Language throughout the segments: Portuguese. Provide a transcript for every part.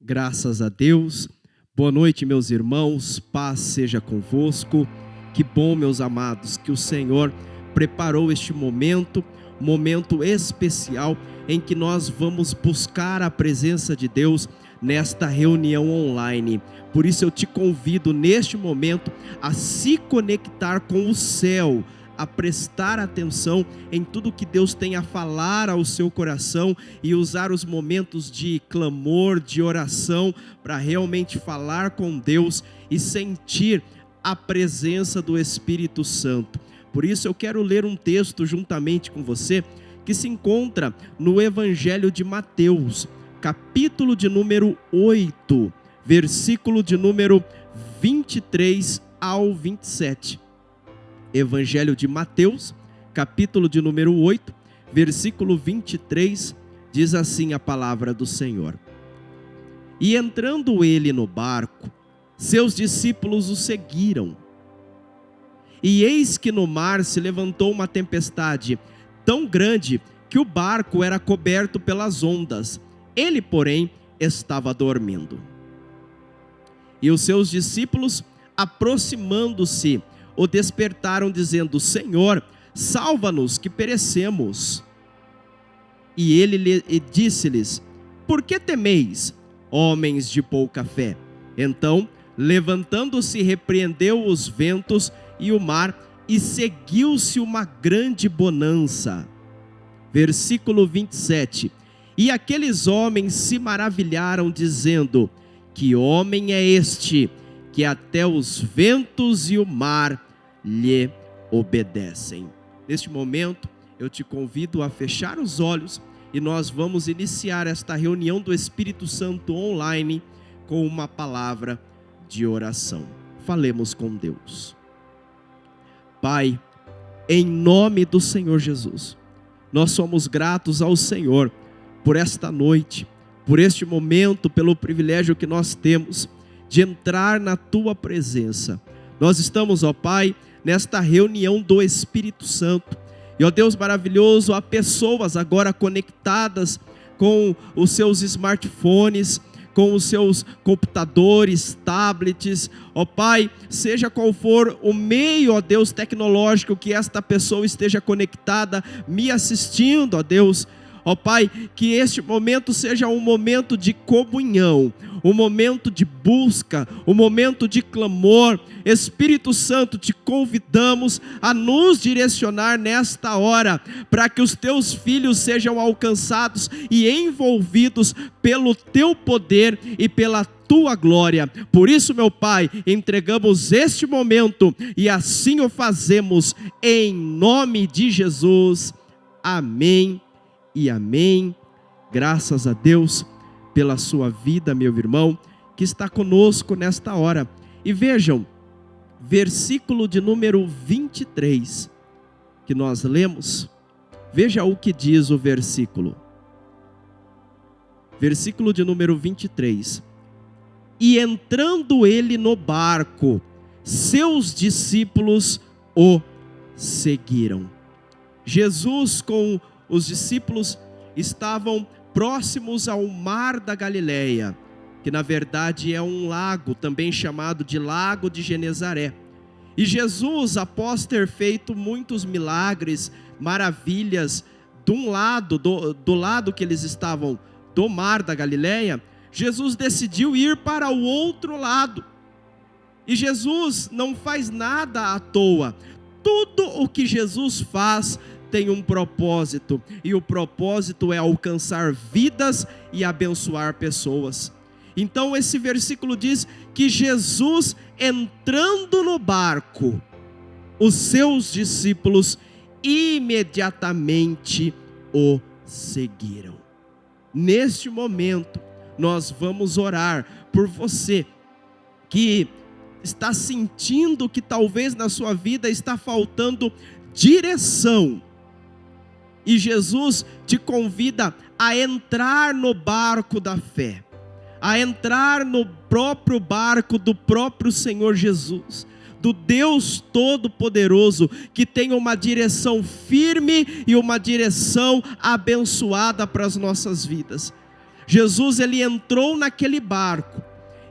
Graças a Deus. Boa noite, meus irmãos. Paz seja convosco. Que bom, meus amados, que o Senhor preparou este momento especial em que nós vamos buscar a presença de Deus nesta reunião online. Por isso eu te convido neste momento a se conectar com o céu, a prestar atenção em tudo que Deus tem a falar ao seu coração e usar os momentos de clamor, de oração, para realmente falar com Deus e sentir a presença do Espírito Santo. Por isso eu quero ler um texto juntamente com você, que se encontra no Evangelho de Mateus, capítulo de número 8, versículo de número 23 ao 27. Evangelho de Mateus, capítulo de número 8, versículo 23, diz assim a palavra do Senhor. E entrando ele no barco, seus discípulos o seguiram. E eis que no mar se levantou uma tempestade tão grande que o barco era coberto pelas ondas. Ele, porém, estava dormindo. E os seus discípulos, aproximando-se, o despertaram, dizendo: Senhor, salva-nos, que perecemos. E ele disse-lhes: Por que temeis, homens de pouca fé? Então, levantando-se, repreendeu os ventos e o mar, e seguiu-se uma grande bonança. Versículo 27. E aqueles homens se maravilharam, dizendo: Que homem é este, que até os ventos e o mar lhe obedecem? Neste momento, eu te convido a fechar os olhos e nós vamos iniciar esta reunião do Espírito Santo online com uma palavra de oração. Falemos com Deus. Pai, em nome do Senhor Jesus, nós somos gratos ao Senhor por esta noite, por este momento, pelo privilégio que nós temos de entrar na Tua presença. Nós estamos, ó Pai, nesta reunião do Espírito Santo. E, ó Deus maravilhoso, há pessoas agora conectadas com os seus smartphones, com os seus computadores, tablets, ó Pai, seja qual for o meio, ó Deus, tecnológico que esta pessoa esteja conectada, me assistindo, ó Deus, ó Pai, que este momento seja um momento de comunhão, um momento de busca, um momento de clamor. Espírito Santo, te convidamos a nos direcionar nesta hora, para que os teus filhos sejam alcançados e envolvidos pelo teu poder e pela tua glória. Por isso, meu Pai, entregamos este momento e assim o fazemos em nome de Jesus. Amém e amém. Graças a Deus pela sua vida, meu irmão, que está conosco nesta hora. E vejam, versículo de número 23, que nós lemos, veja o que diz o versículo. Versículo de número 23. E entrando ele no barco, seus discípulos o seguiram. Jesus com os discípulos estavam próximos ao mar da Galileia, que na verdade é um lago, também chamado de Lago de Genezaré. E Jesus, após ter feito muitos milagres, maravilhas, do lado que eles estavam do mar da Galileia, Jesus decidiu ir para o outro lado. E Jesus não faz nada à toa. Tudo o que Jesus faz tem um propósito, e o propósito é alcançar vidas e abençoar pessoas. Então esse versículo diz que Jesus, entrando no barco, os seus discípulos imediatamente o seguiram. Neste momento, nós vamos orar por você que está sentindo que talvez na sua vida está faltando direção. E Jesus te convida a entrar no barco da fé, a entrar no próprio barco do próprio Senhor Jesus, do Deus Todo-Poderoso, que tem uma direção firme e uma direção abençoada para as nossas vidas. Jesus, ele entrou naquele barco.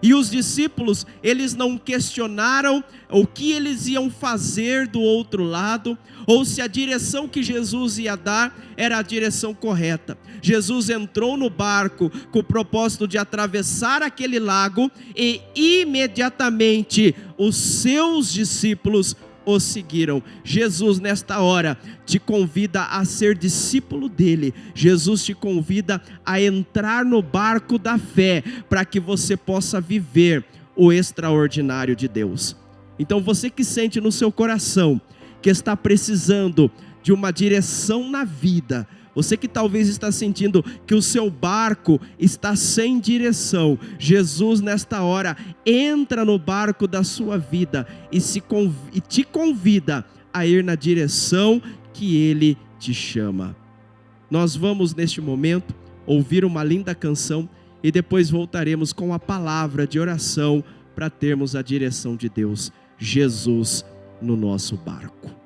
E os discípulos, eles não questionaram o que eles iam fazer do outro lado, ou se a direção que Jesus ia dar era a direção correta. Jesus entrou no barco com o propósito de atravessar aquele lago, e imediatamente os seus discípulos o seguiram. Jesus, nesta hora, te convida a ser discípulo dele. Jesus te convida a entrar no barco da fé, para que você possa viver o extraordinário de Deus. Então, você que sente no seu coração que está precisando de uma direção na vida, você que talvez está sentindo que o seu barco está sem direção, Jesus, nesta hora, entra no barco da sua vida e te convida a ir na direção que Ele te chama. Nós vamos, neste momento, ouvir uma linda canção e depois voltaremos com a palavra de oração para termos a direção de Deus, Jesus, no nosso barco.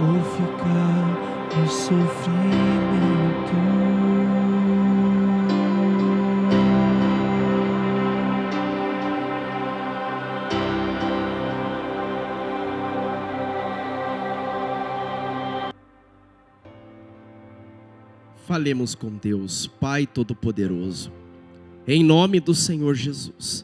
Ou ficar no sofrimento. Falemos com Deus, Pai Todo-Poderoso, em nome do Senhor Jesus.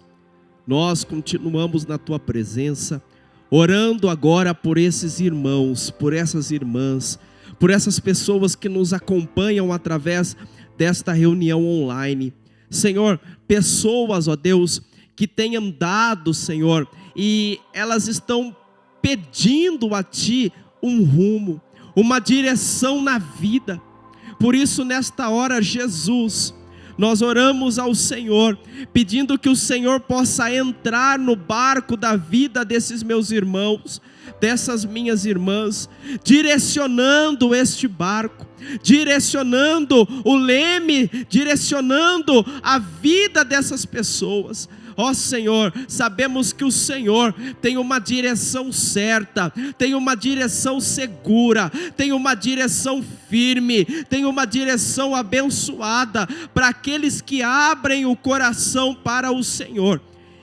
Nós continuamos na Tua presença, orando agora por esses irmãos, por essas irmãs, por essas pessoas que nos acompanham através desta reunião online. Senhor, pessoas, ó Deus, que têm andado, Senhor, e elas estão pedindo a Ti um rumo, uma direção na vida. Por isso, nesta hora, Jesus, nós oramos ao Senhor, pedindo que o Senhor possa entrar no barco da vida desses meus irmãos, dessas minhas irmãs, direcionando este barco, direcionando o leme, direcionando a vida dessas pessoas. Ó Senhor, sabemos que o Senhor tem uma direção certa, tem uma direção segura, tem uma direção firme, tem uma direção abençoada para aqueles que abrem o coração para o Senhor.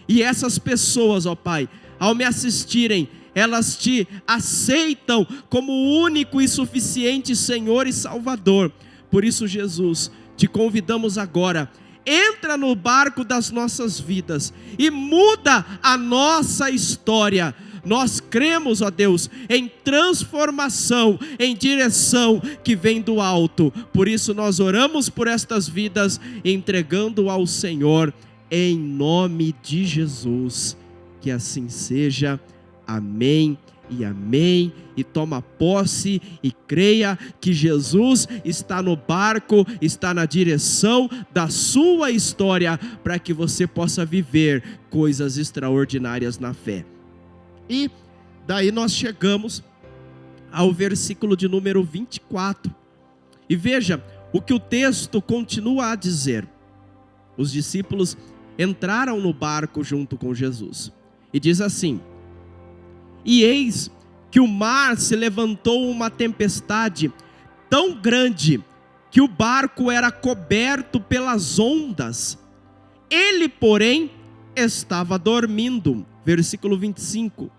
E essas pessoas, ó Pai, ao me assistirem, elas Te aceitam como o único e suficiente Senhor e Salvador. Por isso, Jesus, Te convidamos agora, entra no barco das nossas vidas e muda a nossa história. Nós cremos, ó Deus, em transformação, em direção que vem do alto. Por isso nós oramos por estas vidas, entregando ao Senhor, em nome de Jesus. Que assim seja. Amém e amém. E toma posse e creia que Jesus está no barco, está na direção da sua história, para que você possa viver coisas extraordinárias na fé. E daí nós chegamos ao versículo de número 24. E veja o que o texto continua a dizer. Os discípulos entraram no barco junto com Jesus. E diz assim: e eis que o mar se levantou uma tempestade tão grande que o barco era coberto pelas ondas. Ele, porém, estava dormindo. Versículo 25.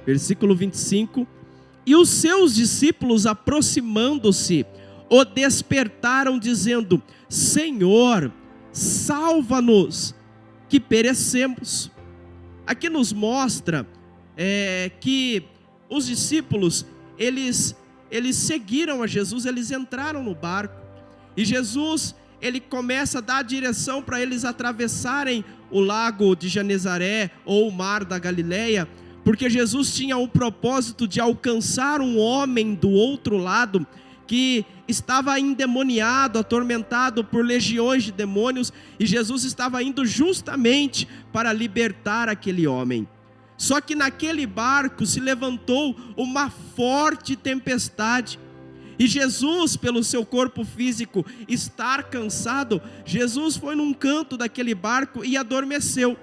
Versículo 25. E os seus discípulos, aproximando-se, o despertaram, dizendo: Senhor, salva-nos, que perecemos. Aqui nos mostra que os discípulos, eles seguiram a Jesus, eles entraram no barco, e Jesus, ele começa a dar a direção para eles atravessarem o lago de Genezaré, ou o mar da Galileia, porque Jesus tinha o propósito de alcançar um homem do outro lado, que estava endemoniado, atormentado por legiões de demônios, e Jesus estava indo justamente para libertar aquele homem. Só que naquele barco se levantou uma forte tempestade, e Jesus, pelo seu corpo físico estar cansado, Jesus foi num canto daquele barco e adormeceu.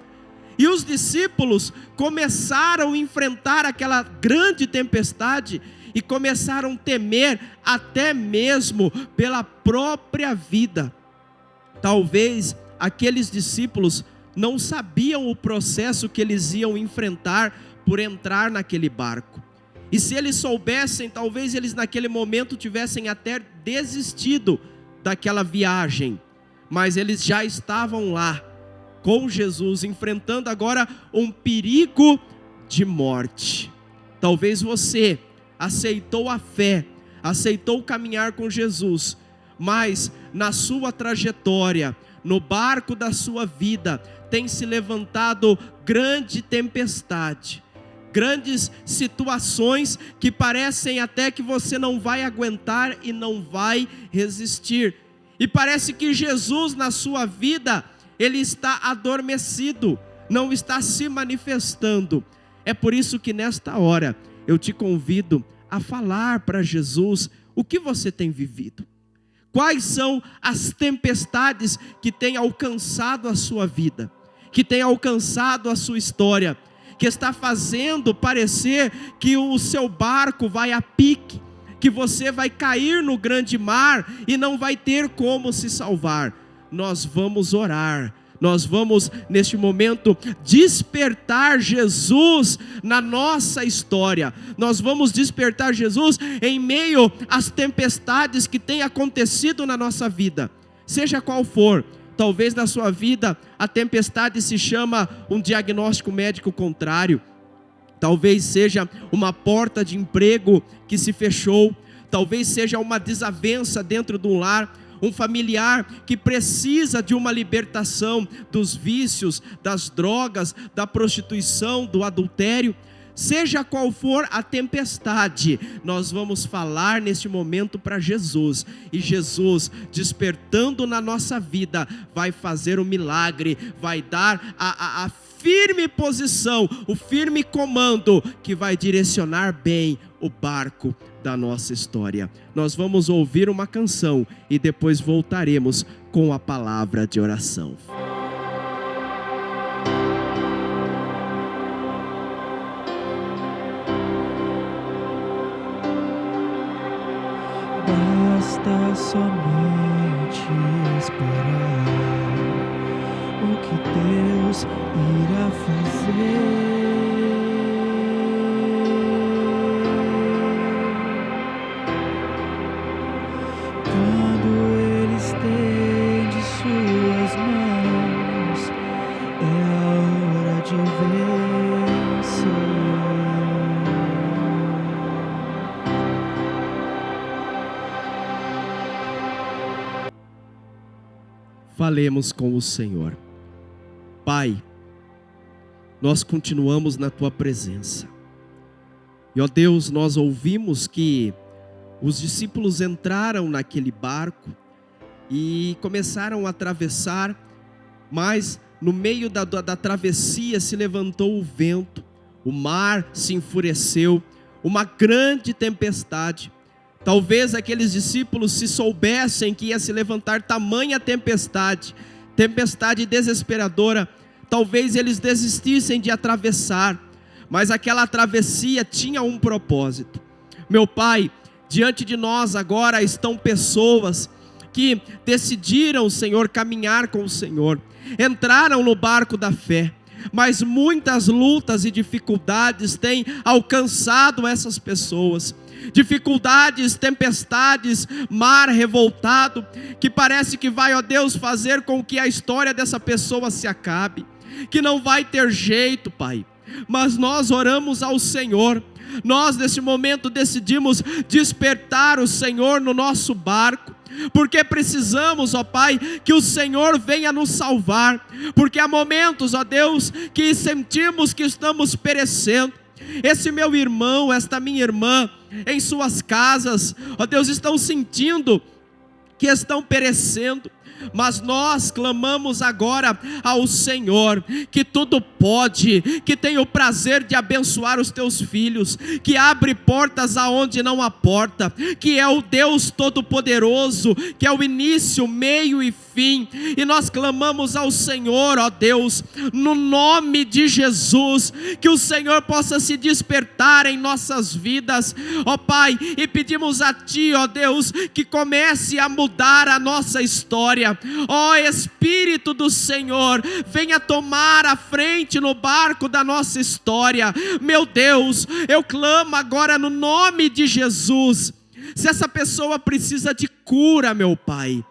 E os discípulos começaram a enfrentar aquela grande tempestade e começaram a temer até mesmo pela própria vida. Talvez aqueles discípulos não sabiam o processo que eles iam enfrentar por entrar naquele barco. E se eles soubessem, talvez eles naquele momento tivessem até desistido daquela viagem. Mas eles já estavam lá com Jesus, enfrentando agora um perigo de morte. Talvez você aceitou a fé, aceitou caminhar com Jesus, mas na sua trajetória, no barco da sua vida, tem se levantado grande tempestade, grandes situações que parecem até que você não vai aguentar e não vai resistir. E parece que Jesus na sua vida, ele está adormecido, não está se manifestando. É por isso que nesta hora eu te convido a falar para Jesus o que você tem vivido. Quais são as tempestades que têm alcançado a sua vida, que têm alcançado a sua história, que está fazendo parecer que o seu barco vai a pique, que você vai cair no grande mar e não vai ter como se salvar. Nós vamos orar, nós vamos neste momento despertar Jesus na nossa história, nós vamos despertar Jesus em meio às tempestades que têm acontecido na nossa vida, seja qual for. Talvez na sua vida a tempestade se chama um diagnóstico médico contrário. Talvez seja uma porta de emprego que se fechou. Talvez seja uma desavença dentro de um lar. Um familiar que precisa de uma libertação dos vícios, das drogas, da prostituição, do adultério. Seja qual for a tempestade, nós vamos falar neste momento para Jesus. E Jesus, despertando na nossa vida, vai fazer o milagre, vai dar a firme posição, o firme comando que vai direcionar bem o barco da nossa história. Nós vamos ouvir uma canção e depois voltaremos com a palavra de oração. Basta somente esperar o que Deus irá fazer. Quando Ele estende suas mãos, é a hora de vencer. Falemos com o Senhor. Pai, nós continuamos na Tua presença. E ó Deus, nós ouvimos que os discípulos entraram naquele barco e começaram a atravessar, mas no meio da travessia se levantou o vento, o mar se enfureceu, uma grande tempestade. Talvez aqueles discípulos, se soubessem que ia se levantar tamanha tempestade desesperadora, talvez eles desistissem de atravessar, mas aquela travessia tinha um propósito. Meu Pai, diante de nós agora estão pessoas que decidiram, Senhor, caminhar com o Senhor, entraram no barco da fé, mas muitas lutas e dificuldades têm alcançado essas pessoas. Dificuldades, tempestades, mar revoltado, que parece que vai, ó Deus, fazer com que a história dessa pessoa se acabe, que não vai ter jeito, Pai. Mas nós oramos ao Senhor, nós nesse momento decidimos despertar o Senhor no nosso barco, porque precisamos, ó Pai, que o Senhor venha nos salvar, porque há momentos, ó Deus, que sentimos que estamos perecendo. esse meu irmão, esta minha irmã, em suas casas, ó Deus, estão sentindo que estão perecendo, mas nós clamamos agora ao Senhor, que tudo pode, que tem o prazer de abençoar os teus filhos, que abre portas aonde não há porta, que é o Deus Todo-Poderoso, que é o início, meio e fim, e nós clamamos ao Senhor, ó Deus, no nome de Jesus, que o Senhor possa se despertar em nossas vidas, ó Pai, e pedimos a Ti, ó Deus, que comece a mudar a nossa história. Ó Espírito do Senhor, venha tomar a frente no barco da nossa história. Meu Deus, eu clamo agora no nome de Jesus. Se essa pessoa precisa de cura, meu Pai,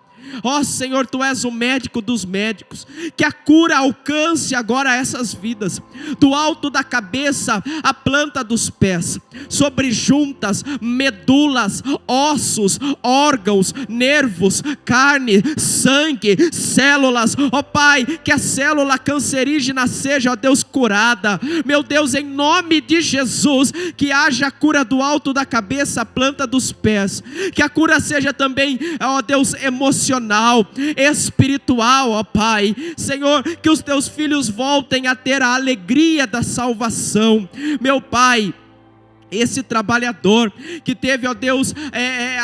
ó Senhor, Tu és o médico dos médicos, que a cura alcance agora essas vidas, do alto da cabeça à planta dos pés, sobre juntas, medulas, ossos, órgãos, nervos, carne, sangue, células, ó Pai, que a célula cancerígena seja, ó Deus, curada, meu Deus, em nome de Jesus, que haja cura do alto da cabeça à planta dos pés, que a cura seja também, ó Deus, emocional, espiritual, ó Pai, Senhor, que os teus filhos voltem a ter a alegria da salvação, meu Pai. Esse trabalhador que teve, ó Deus,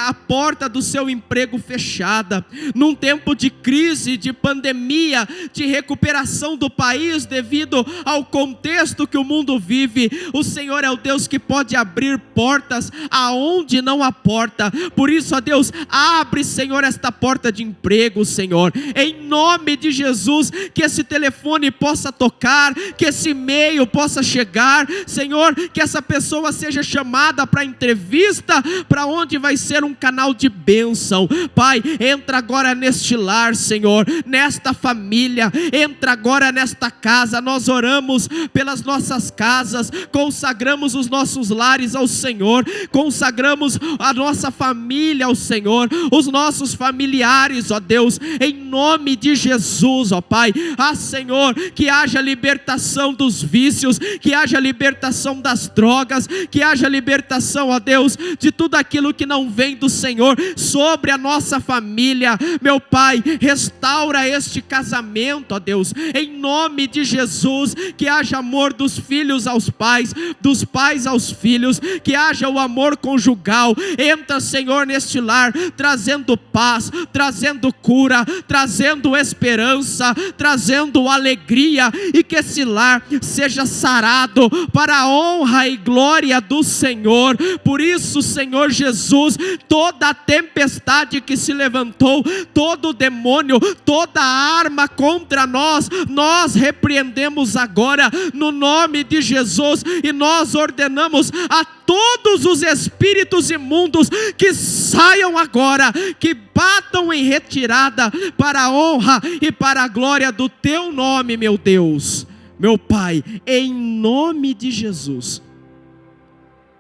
a porta do seu emprego fechada, num tempo de crise, de pandemia, de recuperação do país devido ao contexto que o mundo vive, o Senhor é o Deus que pode abrir portas aonde não há porta. Por isso, ó Deus, abre, Senhor, esta porta de emprego, Senhor, em nome de Jesus, que esse telefone possa tocar, que esse e-mail possa chegar, Senhor, que essa pessoa seja chamada para entrevista, para onde vai ser um canal de bênção. Pai, entra agora neste lar, Senhor, nesta família, entra agora nesta casa. Nós oramos pelas nossas casas, consagramos os nossos lares ao Senhor, consagramos a nossa família ao Senhor, os nossos familiares, ó Deus, em nome de Jesus, ó Pai. Senhor, que haja libertação dos vícios, que haja libertação das drogas, que haja libertação, ó Deus, de tudo aquilo que não vem do Senhor sobre a nossa família, meu Pai. Restaura este casamento, ó Deus, em nome de Jesus, que haja amor dos filhos aos pais, dos pais aos filhos, que haja o amor conjugal. Entra, Senhor, neste lar, trazendo paz, trazendo cura, trazendo esperança, trazendo alegria, e que esse lar seja sarado para a honra e glória do Senhor. Por isso, Senhor Jesus, toda a tempestade que se levantou, todo o demônio, toda a arma contra nós, nós repreendemos agora no nome de Jesus, e nós ordenamos a todos os espíritos imundos que saiam agora, que batam em retirada para a honra e para a glória do Teu nome, meu Deus, meu Pai, em nome de Jesus.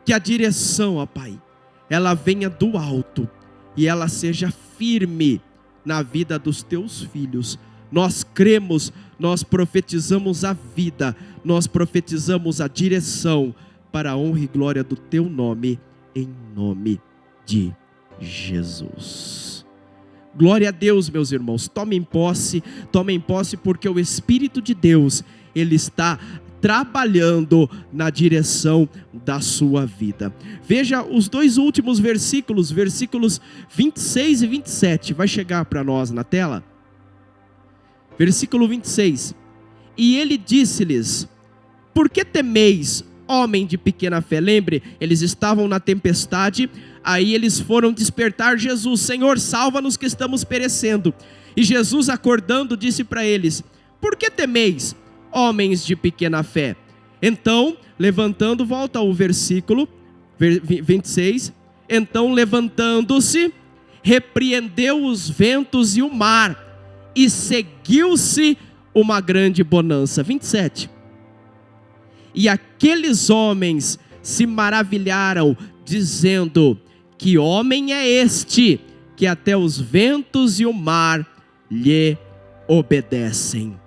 Que a direção, ó Pai, ela venha do alto e ela seja firme na vida dos Teus filhos. Nós cremos, nós profetizamos a vida, nós profetizamos a direção para a honra e glória do Teu nome, em nome de Jesus. Glória a Deus, meus irmãos. Tomem posse, porque o Espírito de Deus, Ele está trabalhando na direção da sua vida. Veja os dois últimos versículos, versículos 26 e 27, vai chegar para nós na tela. Versículo 26. E ele disse-lhes: por que temeis, homem de pequena fé? Lembre, eles estavam na tempestade, aí eles foram despertar Jesus: Senhor, salva-nos que estamos perecendo. E Jesus, acordando, disse para eles: por que temeis, homens de pequena fé? Então, levantando, volta ao versículo 26, então levantando-se, repreendeu os ventos e o mar, e seguiu-se uma grande bonança. 27. E aqueles homens se maravilharam, dizendo: que homem é este, que até os ventos e o mar lhe obedecem?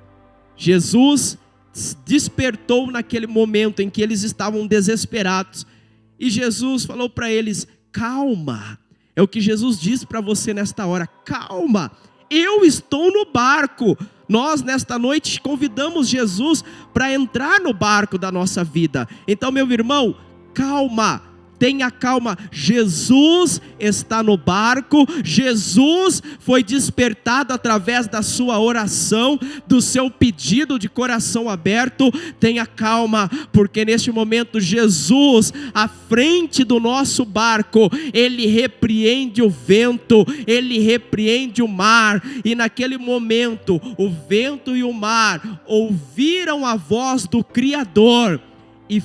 Jesus despertou naquele momento em que eles estavam desesperados. E Jesus falou para eles: calma. É o que Jesus diz para você nesta hora: calma, eu estou no barco. Nós nesta noite convidamos Jesus para entrar no barco da nossa vida. Então, meu irmão, calma, tenha calma. Jesus está no barco. Jesus foi despertado através da sua oração, do seu pedido de coração aberto. Tenha calma, porque neste momento Jesus, à frente do nosso barco, Ele repreende o vento, Ele repreende o mar. E naquele momento o vento e o mar ouviram a voz do Criador e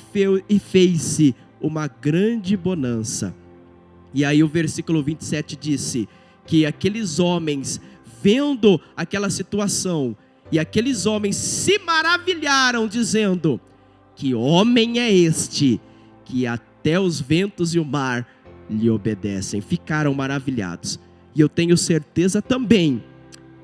fez-se uma grande bonança. E aí o versículo 27 disse que aqueles homens, vendo aquela situação, e aqueles homens se maravilharam, dizendo: que homem é este, que até os ventos e o mar lhe obedecem. Ficaram maravilhados. E eu tenho certeza também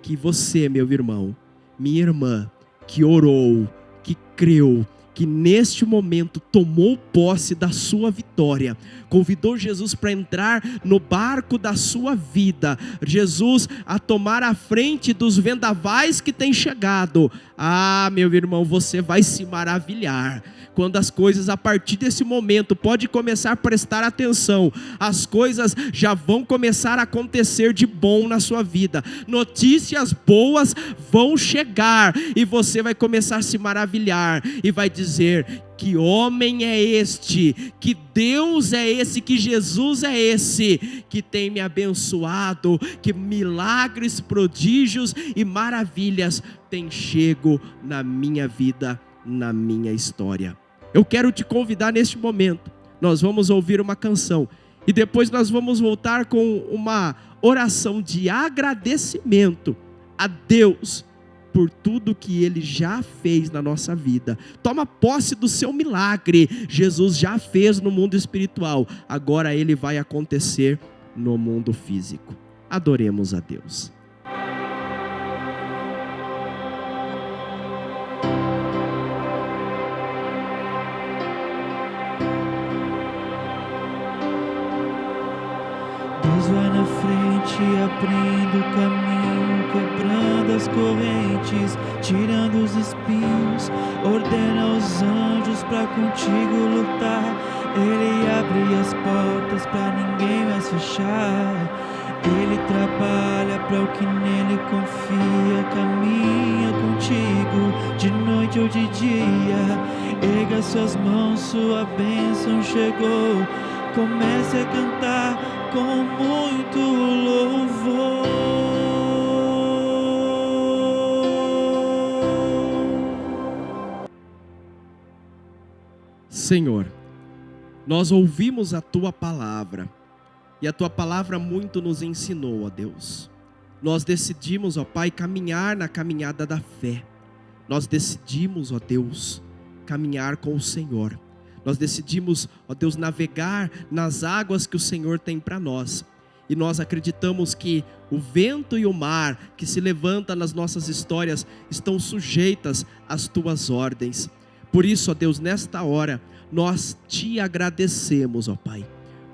que você, meu irmão, minha irmã, que orou, que creu, que neste momento tomou posse da sua vitória, convidou Jesus para entrar no barco da sua vida, Jesus a tomar a frente dos vendavais que tem chegado. Ah, meu irmão, você vai se maravilhar quando as coisas, a partir desse momento, pode começar a prestar atenção, as coisas já vão começar a acontecer de bom na sua vida, notícias boas vão chegar, e você vai começar a se maravilhar, e vai dizer: que homem é este, que Deus é esse, que Jesus é esse, que tem me abençoado, que milagres, prodígios e maravilhas têm chego na minha vida, na minha história. Eu quero te convidar neste momento, nós vamos ouvir uma canção, e depois nós vamos voltar com uma oração de agradecimento a Deus, por tudo que Ele já fez na nossa vida. Toma posse do seu milagre. Jesus já fez no mundo espiritual, agora ele vai acontecer no mundo físico. Adoremos a Deus. Deus vai na frente, abrindo o caminho, quebrando as correntes, tirando os espinhos, ordena aos anjos pra contigo lutar. Ele abre as portas pra ninguém mais fechar. Ele trabalha para o que nele confia, caminha contigo de noite ou de dia. Erga suas mãos, sua bênção chegou. Comece a cantar com muito louvor. Senhor, nós ouvimos a Tua palavra, e a Tua palavra muito nos ensinou, ó Deus. Nós decidimos, ó Pai, caminhar na caminhada da fé. Nós decidimos, ó Deus, caminhar com o Senhor. Nós decidimos, ó Deus, navegar nas águas que o Senhor tem para nós. E nós acreditamos que o vento e o mar que se levanta nas nossas histórias estão sujeitas às Tuas ordens. Por isso, ó Deus, nesta hora, nós Te agradecemos, ó Pai,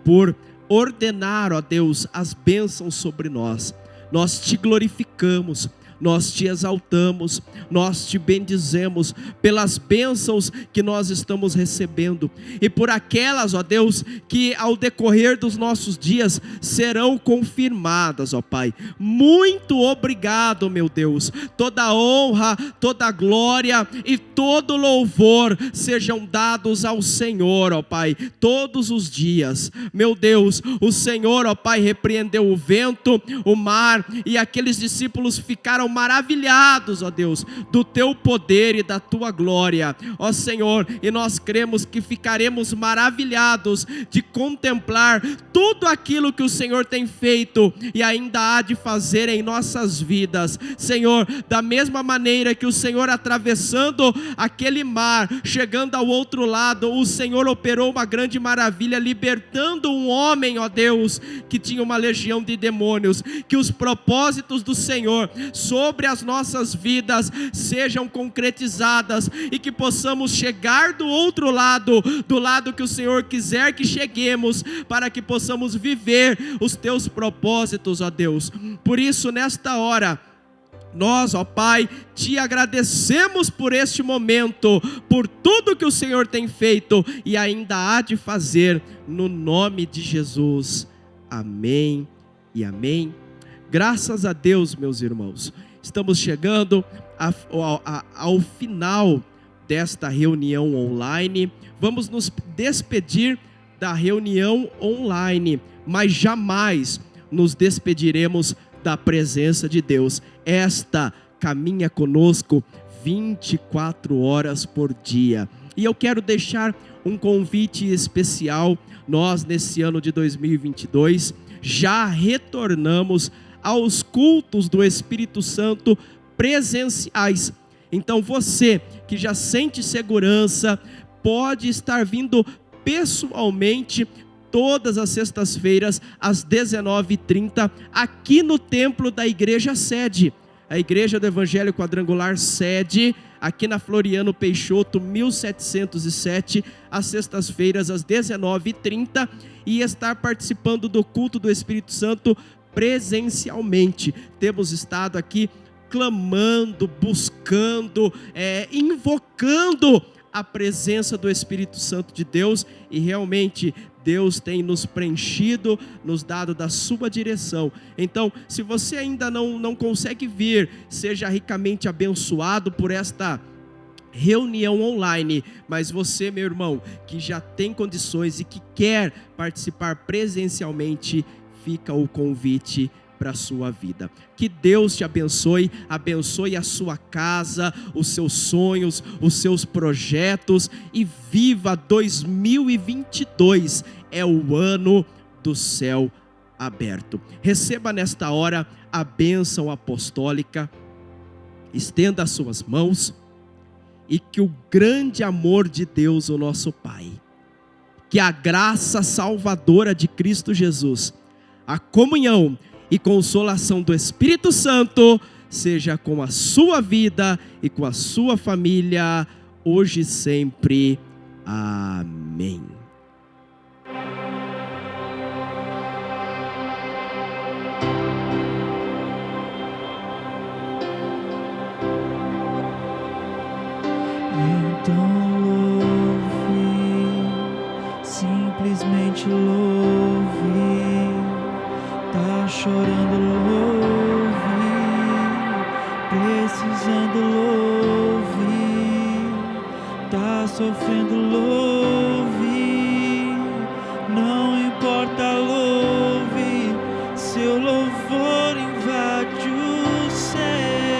por ordenar, ó Deus, as bênçãos sobre nós. Nós Te glorificamos, nós Te exaltamos, nós Te bendizemos pelas bênçãos que nós estamos recebendo, e por aquelas, ó Deus, que ao decorrer dos nossos dias serão confirmadas, ó Pai. Muito obrigado, meu Deus. Toda honra, toda glória e todo louvor sejam dados ao Senhor, ó Pai, todos os dias. Meu Deus, o Senhor, ó Pai, repreendeu o vento, o mar, e aqueles discípulos ficaram maravilhados, ó Deus, do Teu poder e da Tua glória, ó Senhor, e nós cremos que ficaremos maravilhados de contemplar tudo aquilo que o Senhor tem feito e ainda há de fazer em nossas vidas. Senhor, da mesma maneira que o Senhor atravessando aquele mar, chegando ao outro lado, o Senhor operou uma grande maravilha, libertando um homem, ó Deus, que tinha uma legião de demônios, que os propósitos do Senhor sobre sobre as nossas vidas sejam concretizadas e que possamos chegar do outro lado, do lado que o Senhor quiser que cheguemos, para que possamos viver os teus propósitos, ó Deus. Por isso, nesta hora, nós, ó Pai, te agradecemos por este momento, por tudo que o Senhor tem feito e ainda há de fazer, no nome de Jesus. Amém e amém. Graças a Deus, meus irmãos, estamos chegando ao final desta reunião online. Vamos nos despedir da reunião online, mas jamais nos despediremos da presença de Deus. Esta caminha conosco 24 horas por dia. E eu quero deixar um convite especial. Nós, nesse ano de 2022, já retornamos aos cultos do Espírito Santo presenciais. Então você que já sente segurança, pode estar vindo pessoalmente todas as sextas-feiras, às 19h30, aqui no templo da Igreja Sede, a Igreja do Evangelho Quadrangular Sede, aqui na Floriano Peixoto, 1707, às sextas-feiras, às 19h30, e estar participando do culto do Espírito Santo presencialmente. Temos estado aqui clamando, buscando, invocando a presença do Espírito Santo de Deus, e realmente Deus tem nos preenchido, nos dado da sua direção. Então, se você ainda não consegue vir, seja ricamente abençoado por esta reunião online, mas você, meu irmão, que já tem condições e que quer participar presencialmente, fica o convite para a sua vida. Que Deus te abençoe, abençoe a sua casa, os seus sonhos, os seus projetos, e viva 2022, é o ano do céu aberto. Receba nesta hora a bênção apostólica, estenda as suas mãos, e que o grande amor de Deus, o nosso Pai, que a graça salvadora de Cristo Jesus, a comunhão e consolação do Espírito Santo seja com a sua vida e com a sua família, hoje e sempre. Amém. Então louve, simplesmente louve. Tá chorando, louve. Precisando, louve. Tá sofrendo, louve. Não importa, louve. Seu louvor invade o céu.